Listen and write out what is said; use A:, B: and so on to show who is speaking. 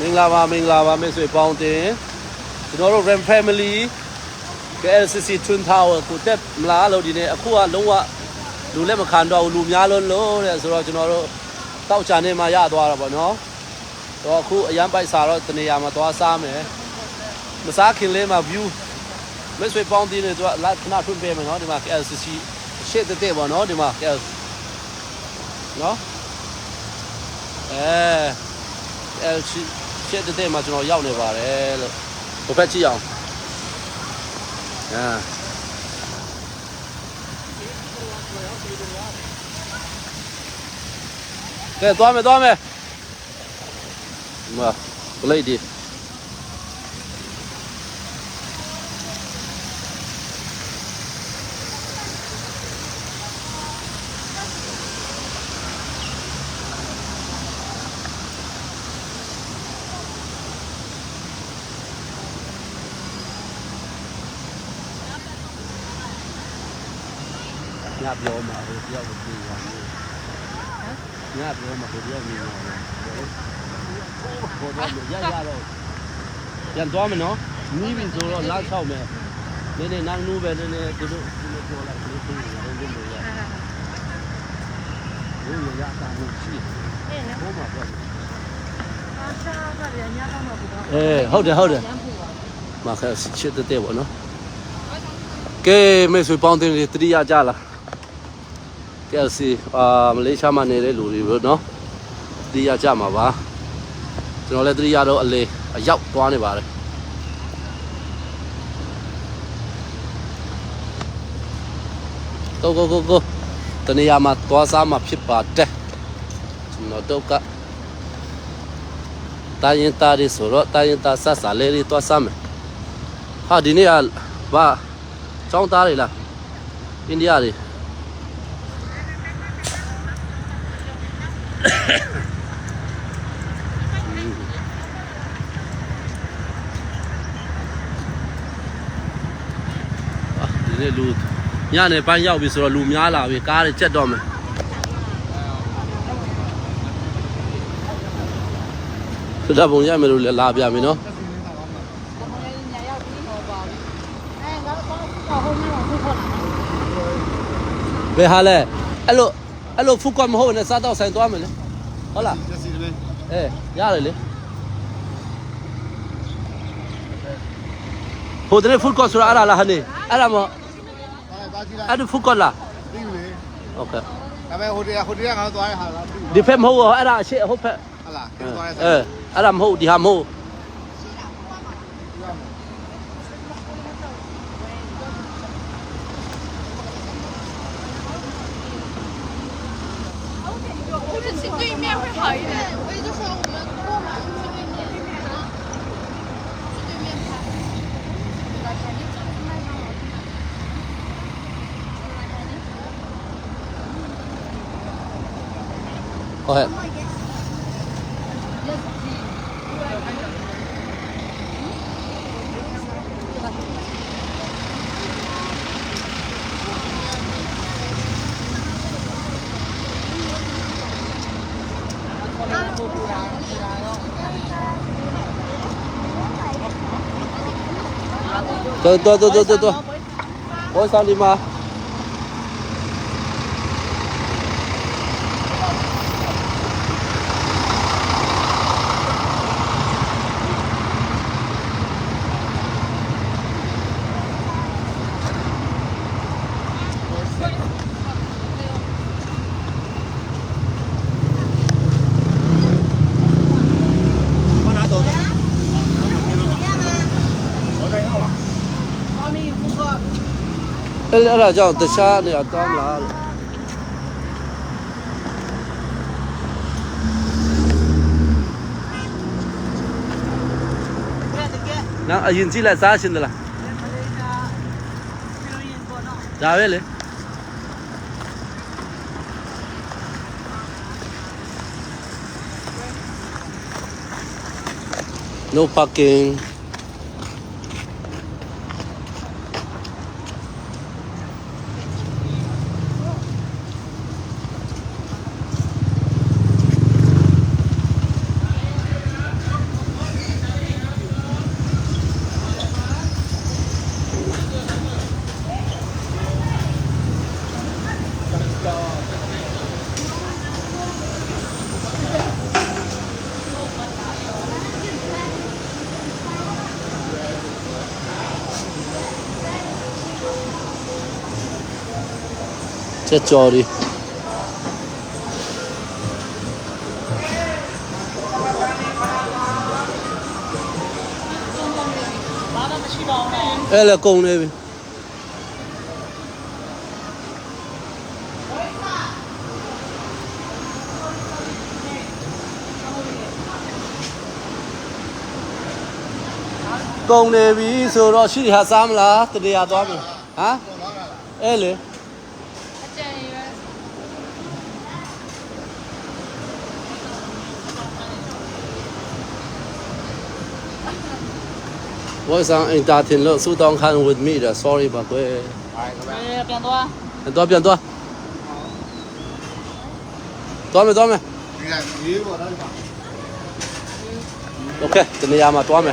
A: င်္ဂလာပါမိတ်ဆွေပေါင်းတင်ကျွန်တော်တို့ Ram Family KLCC Twin Tower ကိုတက်မလားလို့ဒီနေ့အခုကလုံးဝလူလည်းမခံတော့ဘူးလူများလုံးလို့တဲ့ဆိုတော့ကျွန်တော်တို့တောက်ချာနေမှာရသွားတာပေါ့နော်တော့အခုအရန်ပိုက်စာတော့တနေရာမှာသွားစားမယ်မစားခင်လေးမှာ view မိတ်ဆွေပေါင်းတင်နေသူကလာခဏထွန်းပေးမယ်နော်ဒီမှာ KLCC ရှေ့တဲ့ပေါ့နော်ဒီမှာ KLCC နော်LC ရှေ့တဲ့မှာကျွန်တော်ရောက်နေပါတယ်လို့ဘယ်ဖက်ကြည့်အောင်ကဲသွားမယ်မှာပလေးဒီညပြောမှာဟိုတယောက်ကိုပြင်ရမယ်ညပြောမှာဟိုတယောက်မြင်ရမယ်ဟိုတော့ရတော့ပြန်သွားမယ်နော်နီးပြီဆိုတော့လာချောက်မယ်နည်းနန်းနူးပဲနည်းသူတို့ပြောလိုက်လို့သိတယ်ဘယ်လိုလဲဘယ်ရတာလို့ရှိတယ်ဟိုမှာပြောအားစားကလည်းညတော့မှာပေါ့ဟုတ်တယ်မှာခက်ချစ်တဲ့ပေါ့နော်ကဲမေဆွေပေါင်းတင်တတိယကြလားKLC မလေးရှားမှာနေတဲ့လူတွေပေါ့နော်တတိယကြမှာပါကျွန်တော်လည်းတတိယတော့အရောက်သွားနေပါတယ်ကိုတနေရာမှာသွားစားမှာဖြစ်ပါတယ်ကျွန်တော်တို့ကတိုင်းရင်သားတွေဆိုတော့တိုင်းရင်သားဆက်စားလေးတွေသွားစားမယ်ဟာဒီနေ့ကဘာចောင်းသားတွေလားအိန္ဒိယတွေဒီနေ့လူညနေပိုင်းရောက်ပြီဆိုတော့လူများလာပြီကားတွေချက်တော့မယ်စတဲ့ပုံရမယ်လို့လာပြမယ်နော်ဘယ်ဟာလဲအဲ့လိုဖူကွန်မဟုတ်နဲ့စားတော့ဆိုင်သွားမယ်လေဟုတ်လားရတယ်လေဟိုတဲ့ဖူကွန်ဆိုတာအဲ့ဒါလားဟနေအဲ့ဒါမအဲ့ဒါဖူကွန်လားပြီးပြီโอเคဒါပေမဲ့ဟိုတရငါတို့သွားရဟာလားဒီဖက်မဟုတ်အဲ့ဒါအရှိဟုတ်ဖက်ဟုတ်လားကျွန်တော်သွားရဆိုင်အဲ့ဒါမဟုတ်ဒီဟာမဟုတ်
B: 对面会好一点。我也就说我们过马路去对面啊，去对面拍。
A: Go ahead. Tuh. Bos Salima.အဲ့ဒါကြောင့်တခြားနေရာသွားမလားလို့နော်အရင်ကြည့်လိုက်စားရှင်သလားဒါပဲလေ No parking ချက်ကြော်ဒီအဲ့လေကုန်နေပြီကုန်နေပြီဆိုတော့ရှိဟာစားမလားတရသွားပြီဟမ်အဲ့လေ
B: အကျန်ရွယ်
A: 我想大天乐苏当看 with me 的 sorry 吧贵
C: 变多。
A: 变多多没多没
D: 你看，你我那个。
A: OK 真的呀嘛多没